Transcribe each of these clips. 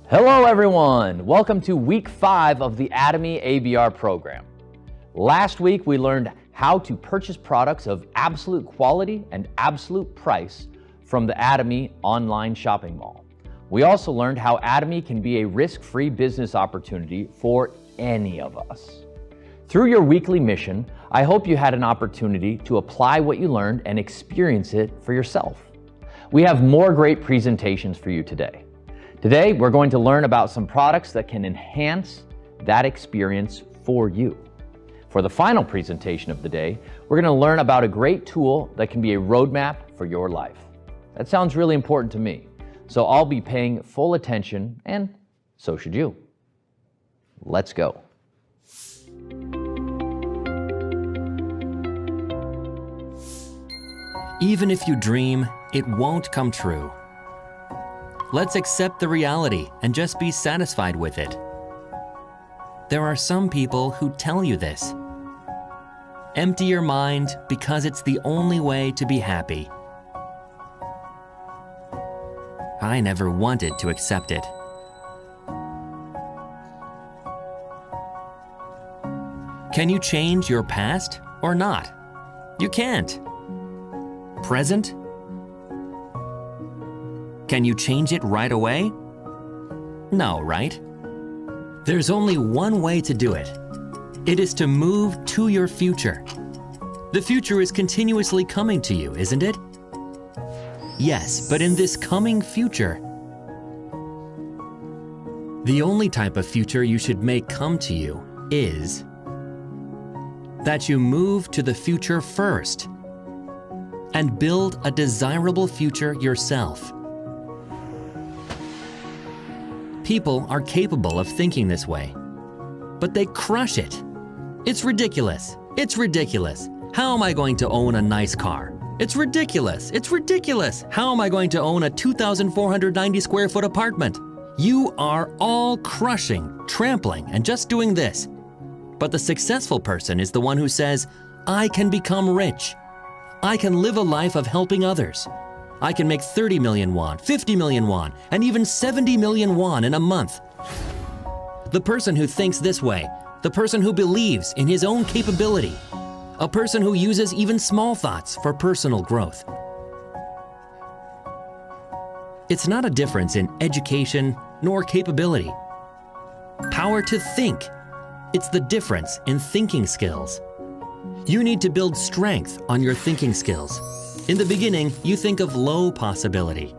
Hello everyone! Welcome to week 5 of the Atomy ABR program. Last week we learned how to purchase products of absolute quality and absolute price from the Atomy online shopping mall. We also learned how Atomy can be a risk-free business opportunity for any of us. Through your weekly mission, I hope you had an opportunity to apply what you learned and experience it for yourself. We have more great presentations for you today. Today, we're going to learn about some products that can enhance that experience for you. For the final presentation of the day, we're going to learn about a great tool that can be a roadmap for your life. That sounds really important to me, so I'll be paying full attention, and so should you. Let's go. Even if you dream, it won't come true. Let's accept the reality and just be satisfied with it. There are some people who tell you this. Empty your mind because it's the only way to be happy. I never wanted to accept it. Can you change your past or not? You can't. Present? Can you change it right away? No, right? There's only one way to do it. It is to move to your future. The future is continuously coming to you, isn't it? Yes, but in this coming future, the only type of future you should make come to you is that you move to the future first and build a desirable future yourself. People are capable of thinking this way, but they crush it. It's ridiculous. It's ridiculous. How am I going to own a nice car? It's ridiculous. It's ridiculous. How am I going to own a 2,490 square foot apartment? You are all crushing, trampling, and just doing this. But the successful person is the one who says, I can become rich. I can live a life of helping others. I can make 30 million won, 50 million won, and even 70 million won in a month. The person who thinks this way, the person who believes in his own capability, a person who uses even small thoughts for personal growth. It's not a difference in education nor capability. Power to think. It's the difference in thinking skills. You need to build strength on your thinking skills. In the beginning, you think of low possibility.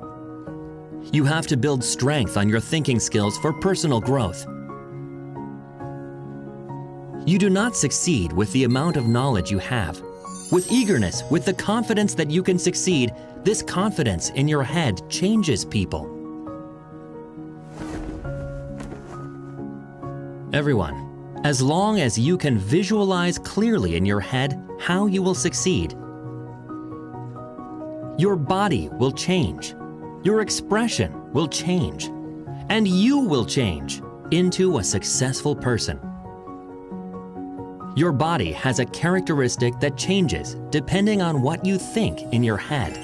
You have to build strength on your thinking skills for personal growth. You do not succeed with the amount of knowledge you have. With eagerness, with the confidence that you can succeed, this confidence in your head changes people. Everyone, as long as you can visualize clearly in your head how you will succeed, your body will change, your expression will change, and you will change into a successful person. Your body has a characteristic that changes depending on what you think in your head.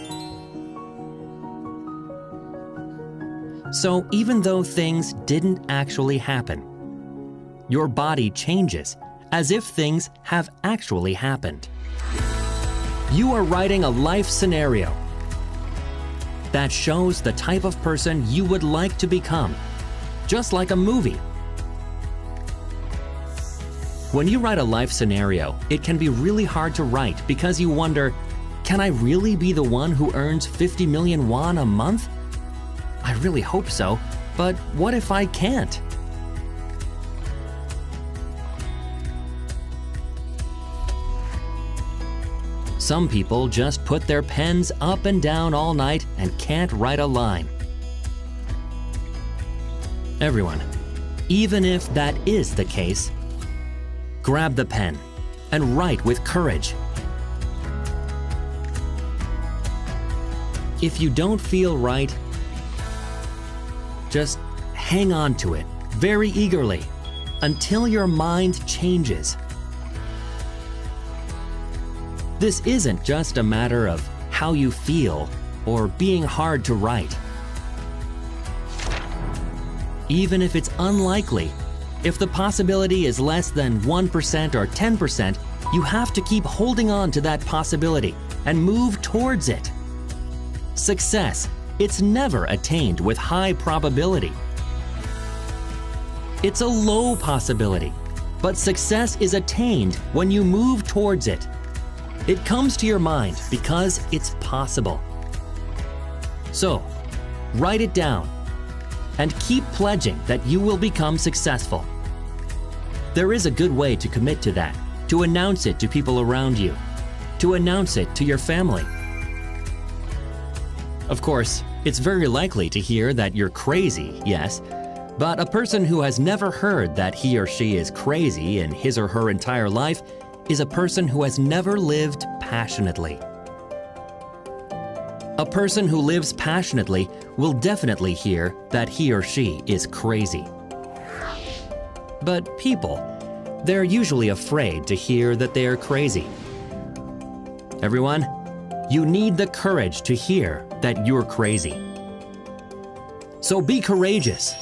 So even though things didn't actually happen, your body changes as if things have actually happened. You are writing a life scenario that shows the type of person you would like to become, just like a movie. When you write a life scenario, it can be really hard to write because you wonder, can I really be the one who earns 50 million won a month? I really hope so, but what if I can't? Some people just put their pens up and down all night and can't write a line. Everyone, even if that is the case, grab the pen and write with courage. If you don't feel right, just hang on to it very eagerly until your mind changes. This isn't just a matter of how you feel or being hard to write. even if it's unlikely. If the possibility is less than 1% or 10%, you have to keep holding on to that possibility and move towards it. Success, it's never attained with high probability. It's a low possibility, but success is attained when you move towards it. It comes to your mind because it's possible. So, write it down and keep pledging that you will become successful. There is a good way to commit to that, to announce it to people around you, to announce it to your family. Of course, it's very likely to hear that you're crazy, yes, but a person who has never heard that he or she is crazy in his or her entire life is a person who has never lived passionately. A person who lives passionately will definitely hear that he or she is crazy. But people, they're usually afraid to hear that they are crazy. Everyone, you need the courage to hear that you're crazy. So be courageous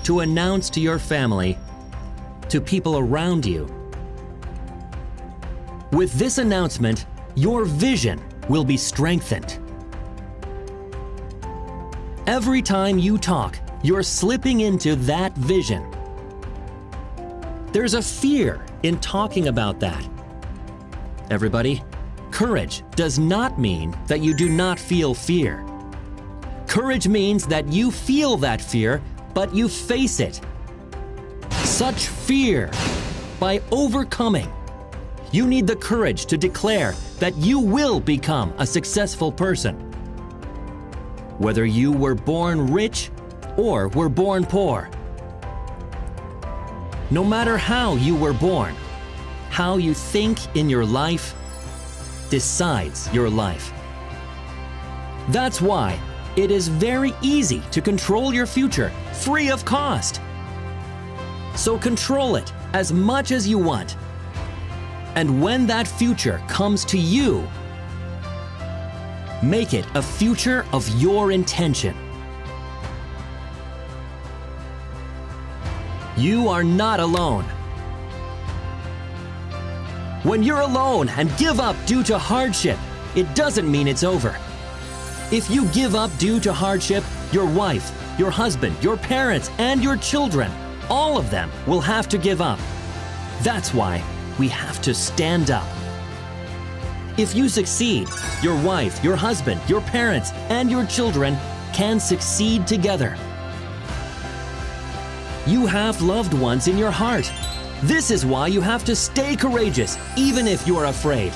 to announce to your family, to people around you. With this announcement, your vision will be strengthened. Every time you talk, you're slipping into that vision. There's a fear in talking about that. Everybody, courage does not mean that you do not feel fear. Courage means that you feel that fear, but you face it. Such fear, by overcoming, you need the courage to declare that you will become a successful person. Whether you were born rich or were born poor. No matter how you were born, how you think in your life decides your life. That's why it is very easy to control your future free of cost. So control it as much as you want. And when that future comes to you, make it a future of your intention. You are not alone. When you're alone and give up due to hardship, it doesn't mean it's over. If you give up due to hardship, your wife, your husband, your parents, and your children, all of them will have to give up. That's why we have to stand up. If you succeed, your wife, your husband, your parents, and your children can succeed together. You have loved ones in your heart. This is why you have to stay courageous, even if you're afraid.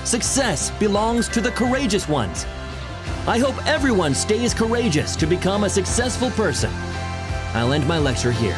Success belongs to the courageous ones. I hope everyone stays courageous to become a successful person. I'll end my lecture here.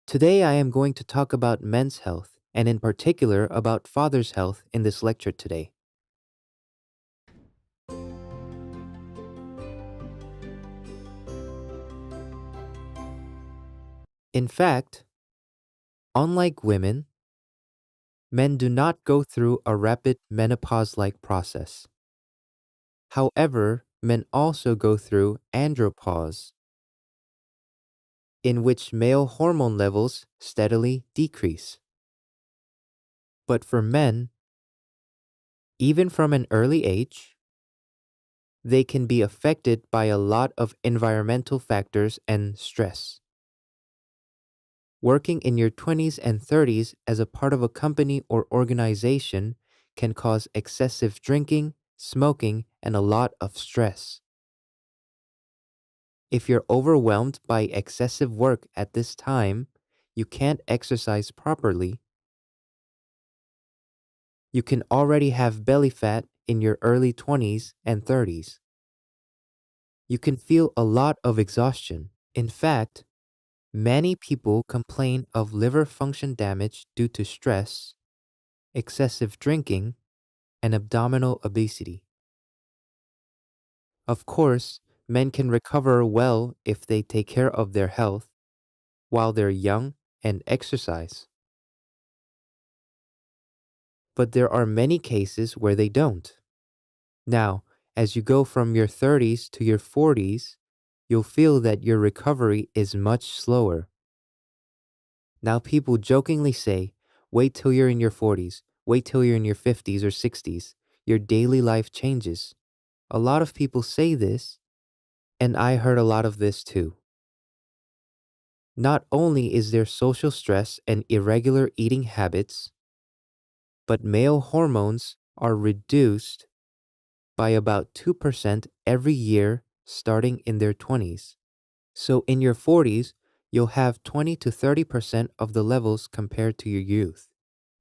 Today I am going to talk about men's health, and in particular about father's health in this lecture today. In fact, unlike women, men do not go through a rapid menopause-like process. However, men also go through andropause, in which male hormone levels steadily decrease. But for men, even from an early age, they can be affected by a lot of environmental factors and stress. Working in your 20s and 30s as a part of a company or organization can cause excessive drinking, smoking, and a lot of stress. If you're overwhelmed by excessive work at this time, you can't exercise properly. You can already have belly fat in your early 20s and 30s. You can feel a lot of exhaustion. In fact, many people complain of liver function damage due to stress, excessive drinking, and abdominal obesity. Of course, men can recover well if they take care of their health while they're young and exercise. But there are many cases where they don't. Now, as you go from your 30s to your 40s, you'll feel that your recovery is much slower. Now, people jokingly say, wait till you're in your 40s, wait till you're in your 50s or 60s, your daily life changes. A lot of people say this, and I heard a lot of this too. Not only is there social stress and irregular eating habits, but male hormones are reduced by about 2% every year starting in their 20s. So in your 40s, you'll have 20 to 30% of the levels compared to your youth.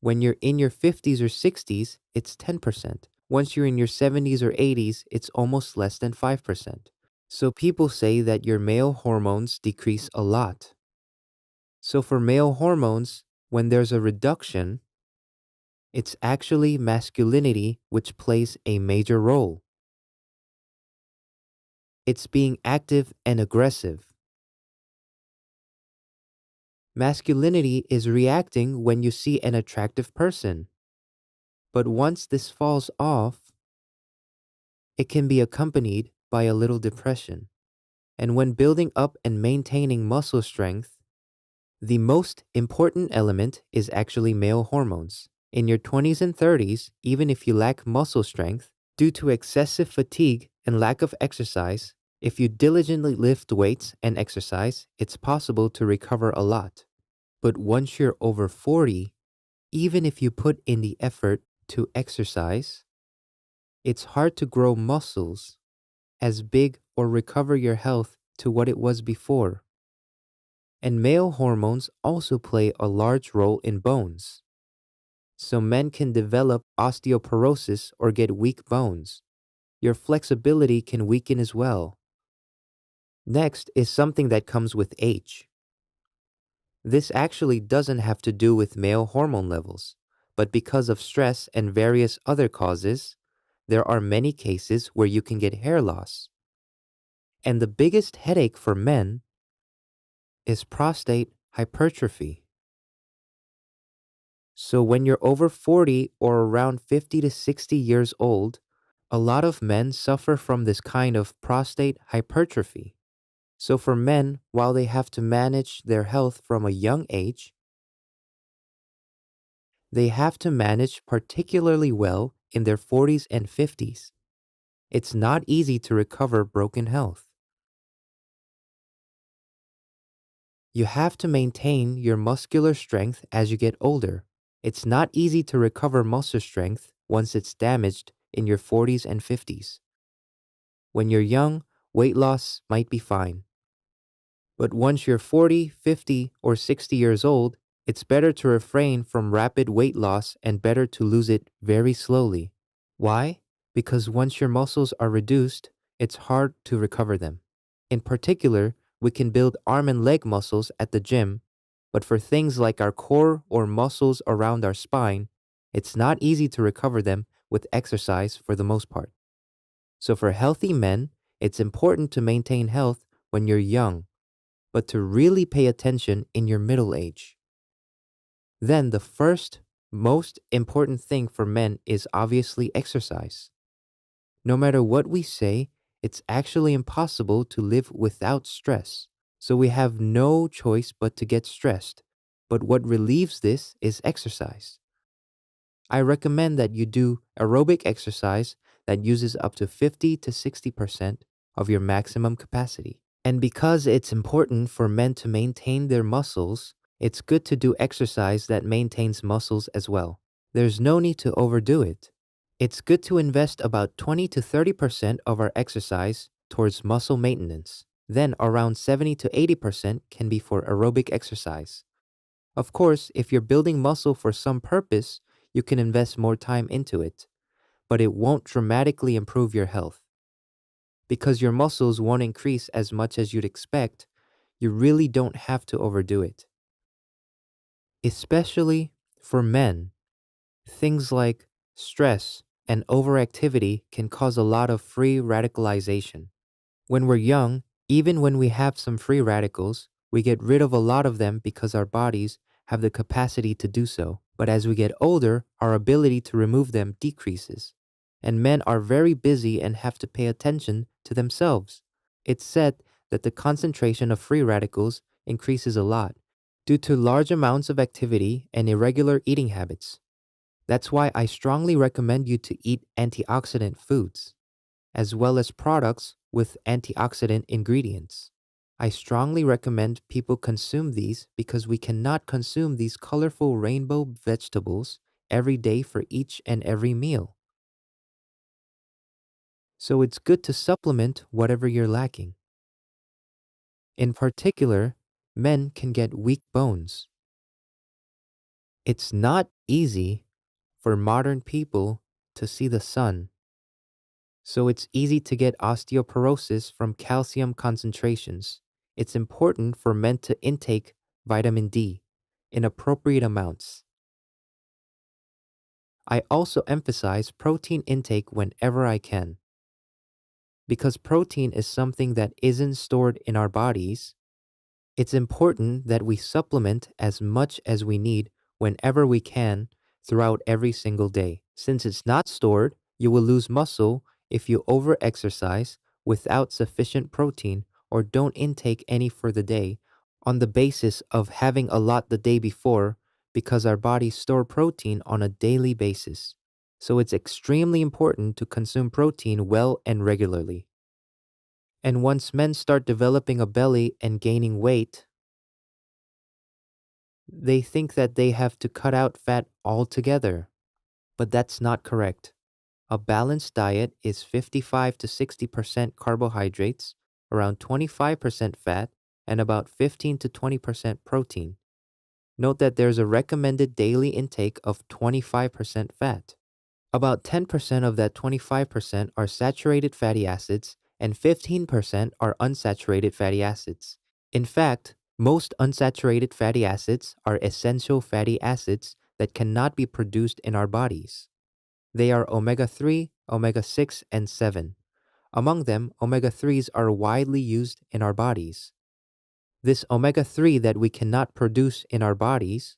When you're in your 50s or 60s, it's 10%. Once you're in your 70s or 80s, it's almost less than 5%. So people say that your male hormones decrease a lot. So for male hormones, when there's a reduction, it's actually masculinity which plays a major role. It's being active and aggressive. Masculinity is reacting when you see an attractive person. But once this falls off, it can be accompanied by a little depression. And when building up and maintaining muscle strength, the most important element is actually male hormones. In your 20s and 30s, even if you lack muscle strength, due to excessive fatigue and lack of exercise, if you diligently lift weights and exercise, it's possible to recover a lot. But once you're over 40, even if you put in the effort to exercise, it's hard to grow muscles as big or recover your health to what it was before. And male hormones also play a large role in bones. So men can develop osteoporosis or get weak bones. Your flexibility can weaken as well. Next is something that comes with age. This actually doesn't have to do with male hormone levels, but because of stress and various other causes, there are many cases where you can get hair loss. And the biggest headache for men is prostate hypertrophy. So when you're over 40 or around 50 to 60 years old, a lot of men suffer from this kind of prostate hypertrophy. So for men, while they have to manage their health from a young age, they have to manage particularly well in their 40s and 50s. It's not easy to recover broken health. You have to maintain your muscular strength as you get older. It's not easy to recover muscle strength once it's damaged in your 40s and 50s. When you're young, weight loss might be fine. But once you're 40, 50, or 60 years old, it's better to refrain from rapid weight loss and better to lose it very slowly. Why? Because once your muscles are reduced, it's hard to recover them. In particular, we can build arm and leg muscles at the gym, but for things like our core or muscles around our spine, it's not easy to recover them with exercise for the most part. So for healthy men, it's important to maintain health when you're young, but to really pay attention in your middle age. Then the first, most important thing for men is obviously exercise. No matter what we say, it's actually impossible to live without stress. So we have no choice but to get stressed. But what relieves this is exercise. I recommend that you do aerobic exercise that uses up to 50 to 60% of your maximum capacity. And because it's important for men to maintain their muscles, it's good to do exercise that maintains muscles as well. There's no need to overdo it. It's good to invest about 20 to 30% of our exercise towards muscle maintenance. Then around 70 to 80% can be for aerobic exercise. Of course, if you're building muscle for some purpose, you can invest more time into it, but it won't dramatically improve your health. Because your muscles won't increase as much as you'd expect, you really don't have to overdo it. Especially for men, Things like stress and overactivity can cause a lot of free radicalization. When we're young, even when we have some free radicals, we get rid of a lot of them because our bodies have the capacity to do so. But as we get older, our ability to remove them decreases. And men are very busy and have to pay attention to themselves. It's said that the concentration of free radicals increases a lot due to large amounts of activity and irregular eating habits. That's why I strongly recommend you to eat antioxidant foods, as well as products with antioxidant ingredients. I strongly recommend people consume these because we cannot consume these colorful rainbow vegetables every day for each and every meal. So it's good to supplement whatever you're lacking. In particular, men can get weak bones. It's not easy for modern people to see the sun, so it's easy to get osteoporosis from calcium concentrations. It's important for men to intake vitamin D in appropriate amounts. I also emphasize protein intake whenever I can. Because protein is something that isn't stored in our bodies, it's important that we supplement as much as we need whenever we can throughout every single day. Since it's not stored, you will lose muscle if you overexercise without sufficient protein or don't intake any for the day on the basis of having a lot the day before because our bodies store protein on a daily basis. So it's extremely important to consume protein well and regularly. And once men start developing a belly and gaining weight, they think that they have to cut out fat altogether. But that's not correct. A balanced diet is 55 to 60% carbohydrates, around 25% fat, and about 15 to 20% protein. Note that there's a recommended daily intake of 25% fat. About 10% of that 25% are saturated fatty acids and 15% are unsaturated fatty acids. In fact, most unsaturated fatty acids are essential fatty acids that cannot be produced in our bodies. They are omega-3, omega-6, and 7. Among them, omega-3s are widely used in our bodies. This omega-3 that we cannot produce in our bodies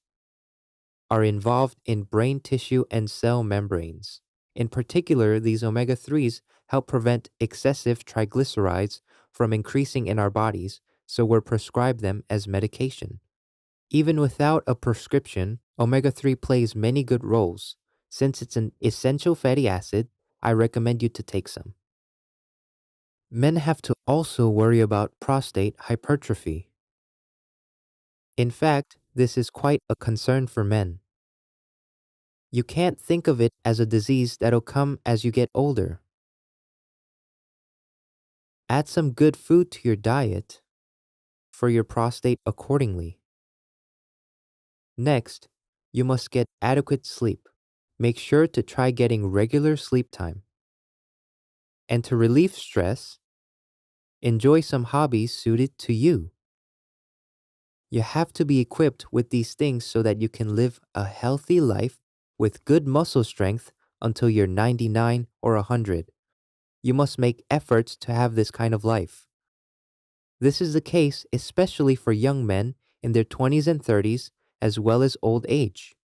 are involved in brain tissue and cell membranes. In particular, these omega-3s help prevent excessive triglycerides from increasing in our bodies, so we're prescribed them as medication. Even without a prescription, omega-3 plays many good roles. Since it's an essential fatty acid, I recommend you to take some. Men have to also worry about prostate hypertrophy. In fact, this is quite a concern for men. You can't think of it as a disease that'll come as you get older. Add some good food to your diet for your prostate accordingly. Next, you must get adequate sleep. Make sure to try getting regular sleep time. And to relieve stress, enjoy some hobbies suited to you. You have to be equipped with these things so that you can live a healthy life with good muscle strength until you're 99 or 100. You must make efforts to have this kind of life. This is the case especially for young men in their 20s and 30s as well as old age.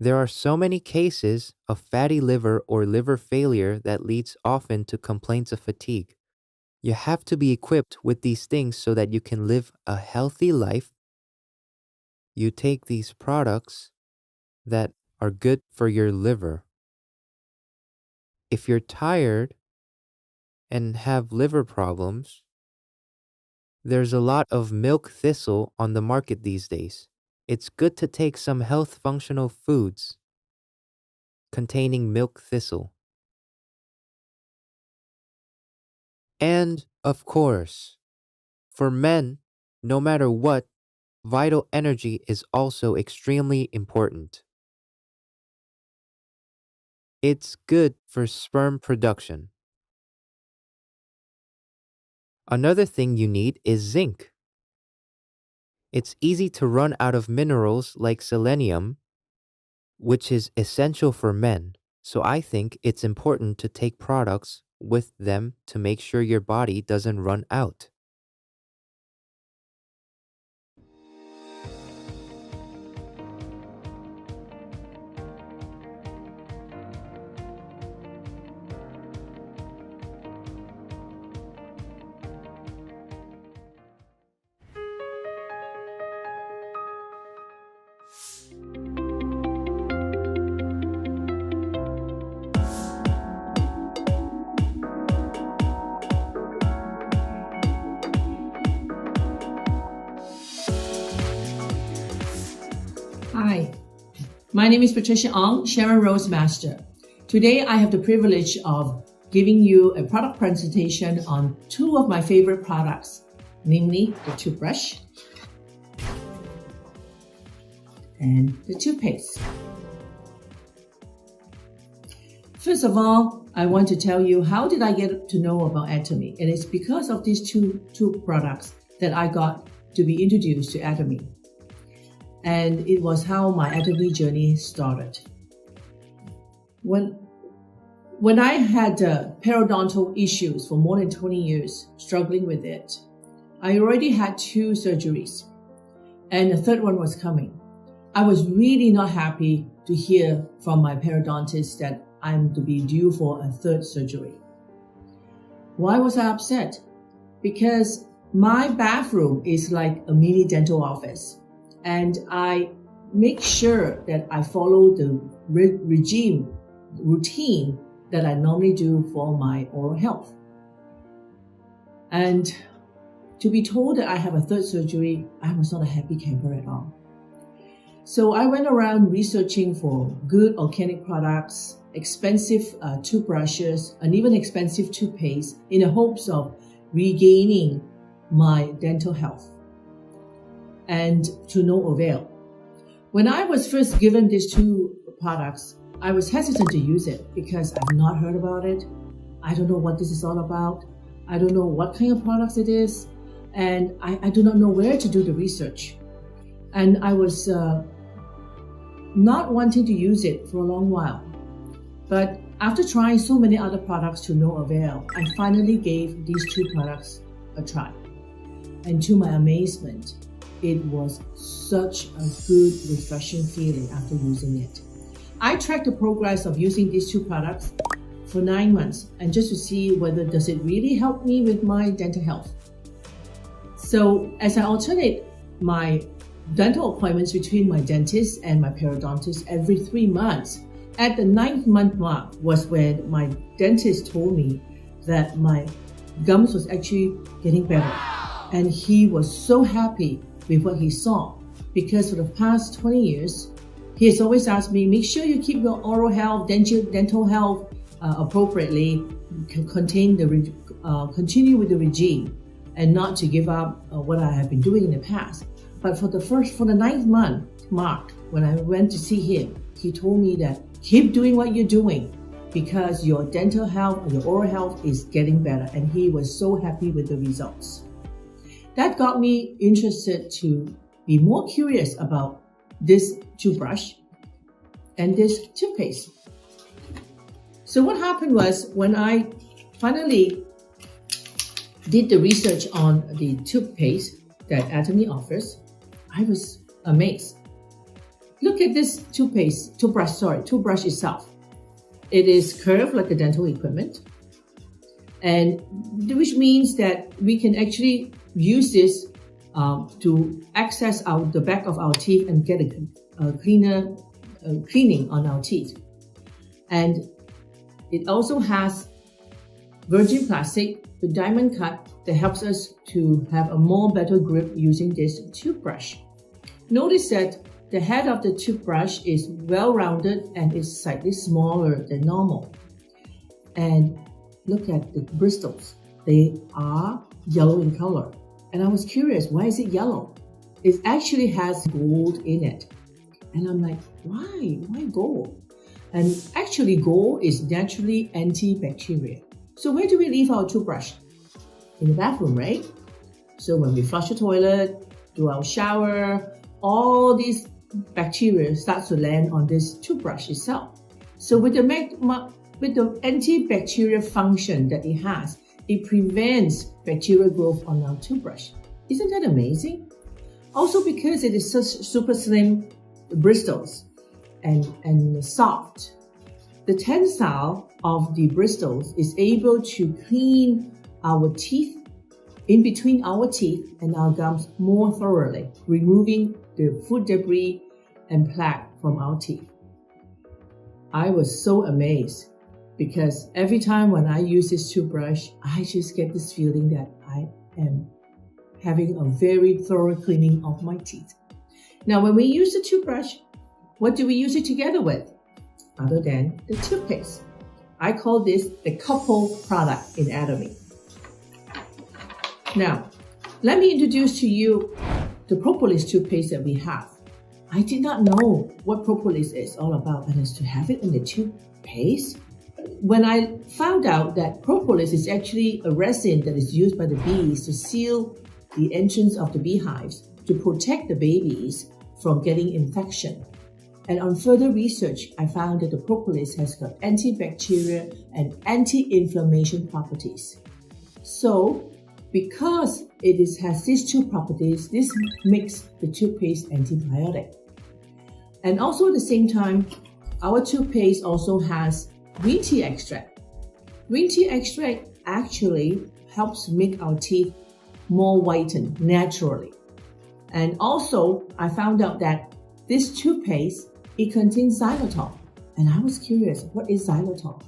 There are so many cases of fatty liver or liver failure that leads often to complaints of fatigue. You have to be equipped with these things so that you can live a healthy life. You take these products that are good for your liver. If you're tired and have liver problems, there's a lot of milk thistle on the market these days. It's good to take some health functional foods containing milk thistle. And, of course, for men, no matter what, vital energy is also extremely important. It's good for sperm production. Another thing you need is zinc. It's easy to run out of minerals like selenium which is essential for men. So I think it's important to take products with them to make sure your body doesn't run out. Hi, my name is Patricia Ong, Sharon Rose Master. Today I have the privilege of giving you a product presentation on two of my favorite products, namely the toothbrush and the toothpaste. First of all, I want to tell you how did I get to know about Atomy. It is because of these two products that I got to be introduced to Atomy. And it was how my Atomy journey started. When I had periodontal issues for more than 20 years, struggling with it, I already had 2 surgeries, and the third one was coming. I was really not happy to hear from my periodontist that I'm to be due for a third surgery. Why was I upset? Because my bathroom is like a mini dental office. And I make sure that I follow the routine that I normally do for my oral health. And to be told that I have a third surgery, I was not a happy camper at all. So I went around researching for good organic products, expensive toothbrushes, and even expensive toothpaste in the hopes of regaining my dental health. And to no avail. When I was first given these 2 products, I was hesitant to use it because I've not heard about it. I don't know what this is all about. I don't know what kind of products it is. And I do not know where to do the research. And I was not wanting to use it for a long while. But after trying so many other products to no avail, I finally gave these 2 products a try. And to my amazement, it was such a good, refreshing feeling after using it. I tracked the progress of using these 2 products for 9 months, and just to see whether does it really help me with my dental health. So as I alternate my dental appointments between my dentist and my periodontist every 3 months, at the 9th month mark was when my dentist told me that my gums was actually getting better. And he was so happy with what he saw, because for the past 20 years, he has always asked me, make sure you keep your oral health, dental health appropriately, continue with the regime, and not to give up what I have been doing in the past. But for the 9th month mark, when I went to see him, he told me that keep doing what you're doing because your dental health and your oral health is getting better, and he was so happy with the results. That got me interested to be more curious about this toothbrush and this toothpaste. So what happened was when I finally did the research on the toothpaste that Atomy offers, I was amazed. Look at this toothbrush itself. It is curved like a dental equipment, and which means that we can actually use this to access the back of our teeth and get a cleaning on our teeth. And it also has virgin plastic with diamond cut that helps us to have a better grip using this toothbrush. Notice that the head of the toothbrush is well-rounded and is slightly smaller than normal. And look at the bristles. They are yellow in color. And I was curious, why is it yellow? It actually has gold in it. And I'm like, why? Why gold? And actually gold is naturally antibacterial. So where do we leave our toothbrush? In the bathroom, right? So when we flush the toilet, do our shower, all these bacteria starts to land on this toothbrush itself. So with the antibacterial function that it has, it prevents bacterial growth on our toothbrush. Isn't that amazing? Also because it is such super slim bristles and soft, the tensile of the bristles is able to clean our teeth, in between our teeth and our gums more thoroughly, removing the food debris and plaque from our teeth. I was so amazed because every time when I use this toothbrush, I just get this feeling that I am having a very thorough cleaning of my teeth. Now, when we use the toothbrush, what do we use it together with? Other than the toothpaste. I call this the couple product in Atomy. Now, let me introduce to you the propolis toothpaste that we have. I did not know what propolis is all about, and it's to have it in the toothpaste. When I found out that propolis is actually a resin that is used by the bees to seal the entrance of the beehives to protect the babies from getting infection. And on further research, I found that the propolis has got antibacterial and anti-inflammation properties. So, because has these two properties, this makes the toothpaste antibiotic. And also at the same time, our toothpaste also has green tea extract. Green tea extract actually helps make our teeth more whitened naturally. And also, I found out that this toothpaste, it contains xylitol. And I was curious, what is xylitol?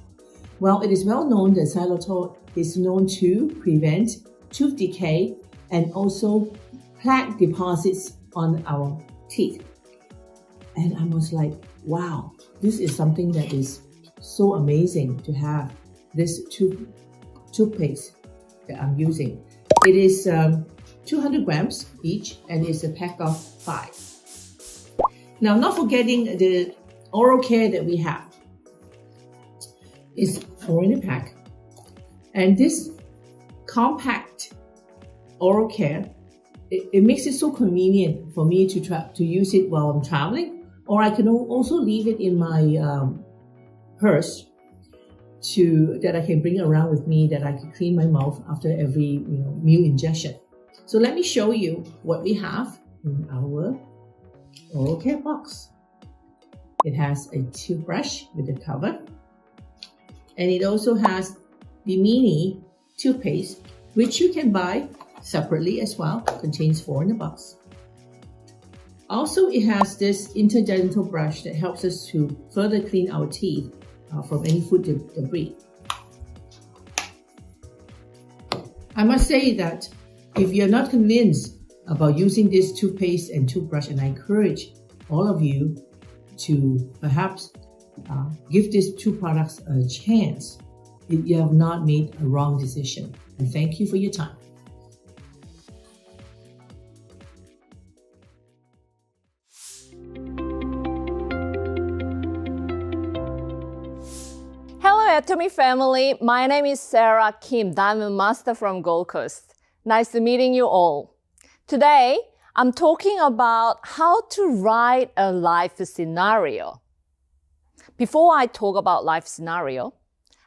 Well, it is well known that xylitol is known to prevent tooth decay and also plaque deposits on our teeth. And I was like, wow, this is something that is so amazing to have this toothpaste that I'm using. It is 200 grams each, and it's a pack of 5. Now, not forgetting the oral care that we have. It's 4 in a pack. And this compact oral care, it makes it so convenient for me to use it while I'm traveling, or I can also leave it in my purse that I can bring around with me, that I can clean my mouth after every meal ingestion. So let me show you what we have in our oral care box. It has a toothbrush with a cover, and it also has the mini toothpaste, which you can buy separately as well. It contains 4 in the box. Also, it has this interdental brush that helps us to further clean our teeth from any food debris. I must say that if you're not convinced about using this toothpaste and toothbrush, and I encourage all of you to perhaps give these two products a chance, you have not made a wrong decision. And thank you for your time. Hello Atomy family, my name is Sarah Kim, Diamond Master from Gold Coast. Nice to meeting you all. Today, I'm talking about how to write a life scenario. Before I talk about life scenario,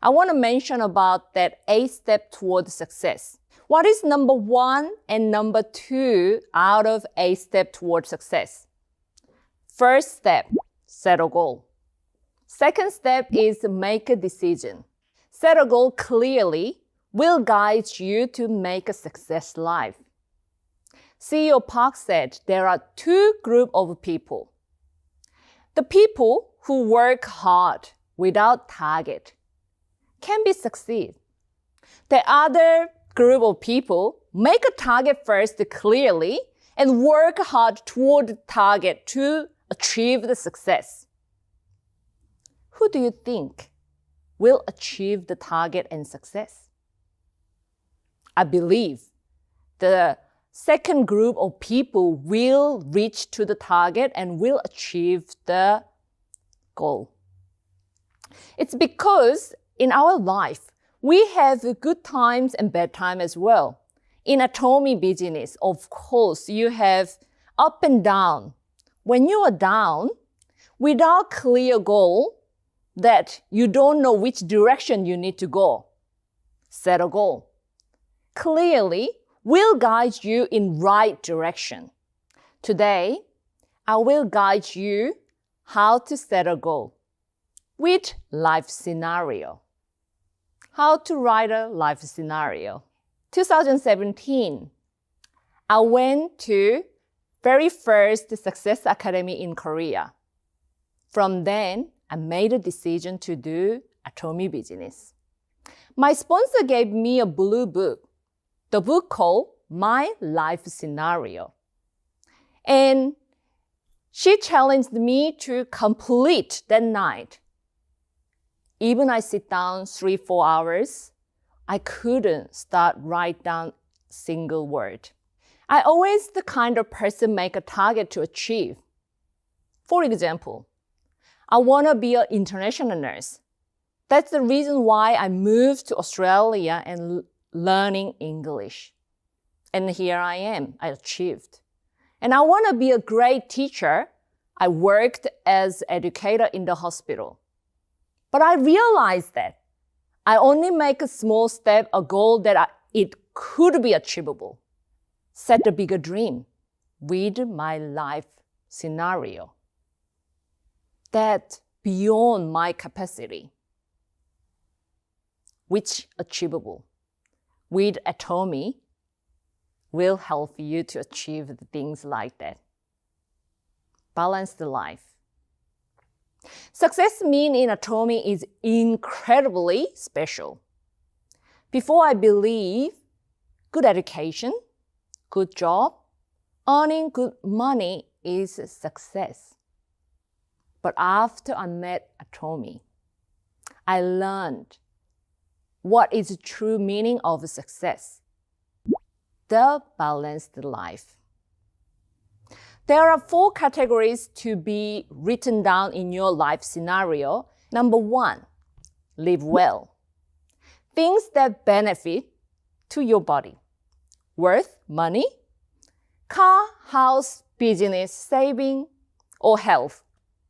I want to mention about that 8 steps toward success. What is number 1 and number 2 out of 8 steps toward success? First step, set a goal. Second step is make a decision. Set a goal clearly will guide you to make a success life. CEO Park said there are 2 groups of people. The people who work hard without target can be succeed. The other group of people make a target first clearly and work hard toward the target to achieve the success. Who do you think will achieve the target and success? I believe the second group of people will reach to the target and will achieve the goal. It's because in our life, we have good times and bad times as well. In Atomy business, of course, you have up and down. when you are down, without clear goal, that you don't know which direction you need to go, set a goal. Clearly will guide you in right direction. Today, I will guide you how to set a goal with life scenario. How to write a life scenario. 2017, I went to very first Success Academy in Korea. From then, I made a decision to do Atomy business. My sponsor gave me a blue book, the book called My Life Scenario. And she challenged me to complete that night. Even I sit down 3-4 hours, I couldn't start write down single word. I always the kind of person make a target to achieve. For example, I want to be an international nurse. That's the reason why I moved to Australia and learning English. And here I am, I achieved. And I want to be a great teacher. I worked as educator in the hospital. But I realized that I only make a small step, a goal that it could be achievable. Set a bigger dream with my life scenario. That beyond my capacity, which achievable. With Atomy will help you to achieve the things like that. Balanced life. Success mean in Atomy is incredibly special. Before I believe good education, good job, earning good money is success. But after I met Atomy, I learned what is the true meaning of success. The balanced life. There are 4 categories to be written down in your life scenario. Number 1, live well. Things that benefit to your body. Worth, money, car, house, business, saving, or health.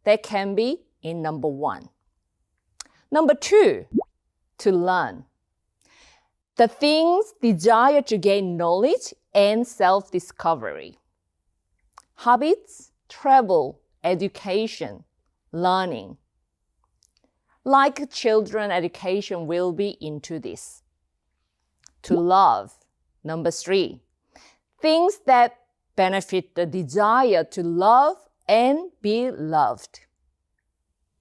That can be in number 1. Number 2, to learn. The things desire to gain knowledge and self-discovery. Habits, travel, education, learning. Like children, education will be into this. To love. Number 3, things that benefit the desire to love and be loved.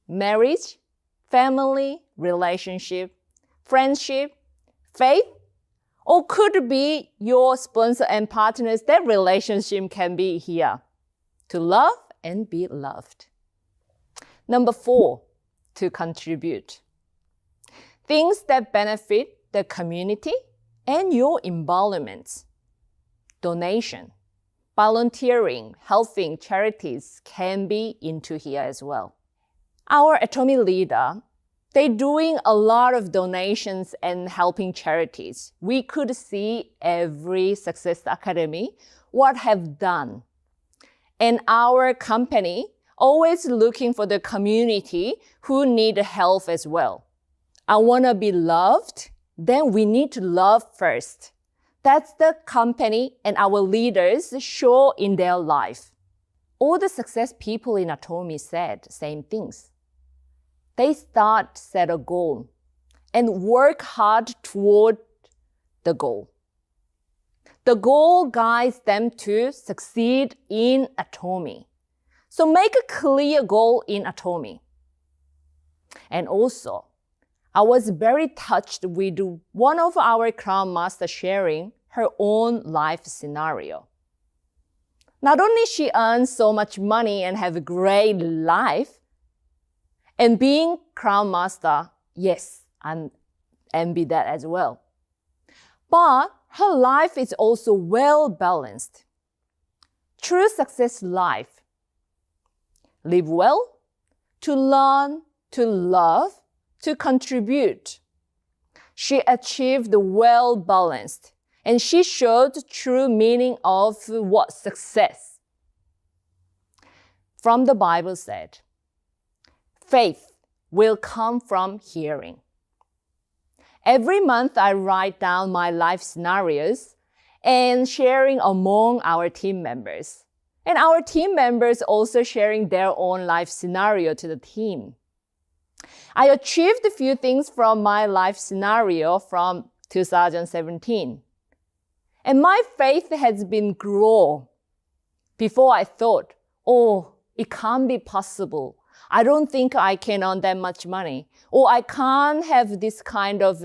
Marriage, family, relationship, friendship, faith, or could be your sponsor and partners. That relationship can be here. To love and be loved. Number 4, to contribute. Things that benefit the community and your environment. Donation, volunteering, helping charities can be into here as well. Our Atomy leader, they're doing a lot of donations and helping charities. We could see every Success Academy what have done. And our company always looking for the community who need help as well. I want to be loved, then we need to love first. That's the company and our leaders show in their life. All the success people in Atomy said same things. They set a goal and work hard toward the goal. The goal guides them to succeed in Atomy. So make a clear goal in Atomy. And also, I was very touched with one of our Crown Master sharing her own life scenario. Not only she earns so much money and have a great life, and being Crown Master, yes, I envy that as well. But her life is also well balanced. True success life. Live well, to learn, to love, to contribute. She achieved the well balanced, and she showed the true meaning of what success. from the Bible said, faith will come from hearing. Every month I write down my life scenarios and sharing among our team members. And our team members also sharing their own life scenario to the team. I achieved a few things from my life scenario from 2017. And my faith has been grown. Before I thought, oh, it can't be possible. I don't think I can earn that much money. Or I can't have this kind of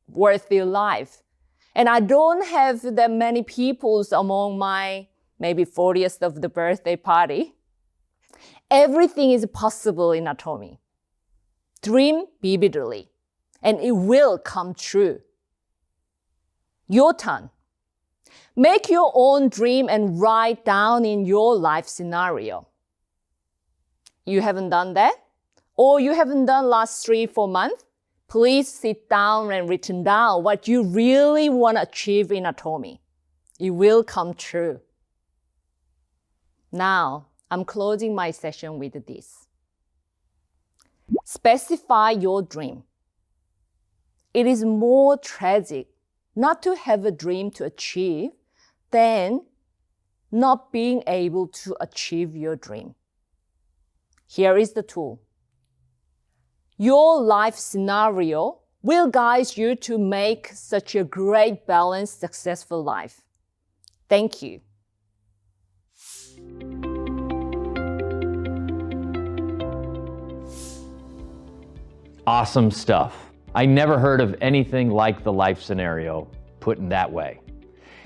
worthy life. And I don't have that many people among my maybe 40th of the birthday party. Everything is possible in Atomy. Dream vividly, and it will come true. Your turn. Make your own dream and write down in your life scenario. You haven't done that? Or you haven't done last 3-4 months? Please sit down and written down what you really want to achieve in Atomy. It will come true. Now, I'm closing my session with this. Specify your dream. It is more tragic not to have a dream to achieve than not being able to achieve your dream. Here is the tool. Your life scenario will guide you to make such a great, balanced, successful life. Thank you. Awesome stuff. I never heard of anything like the life scenario put in that way.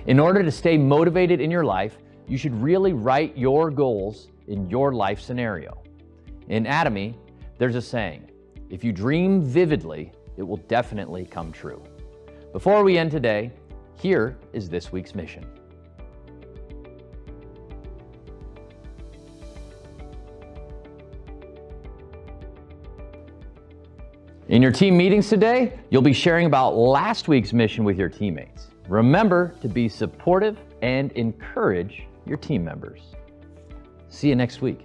In order to stay motivated in your life, you should really write your goals in your life scenario. In Atomy, there's a saying, if you dream vividly, it will definitely come true. Before we end today, here is this week's mission. In your team meetings today, you'll be sharing about last week's mission with your teammates. Remember to be supportive and encourage your team members. See you next week.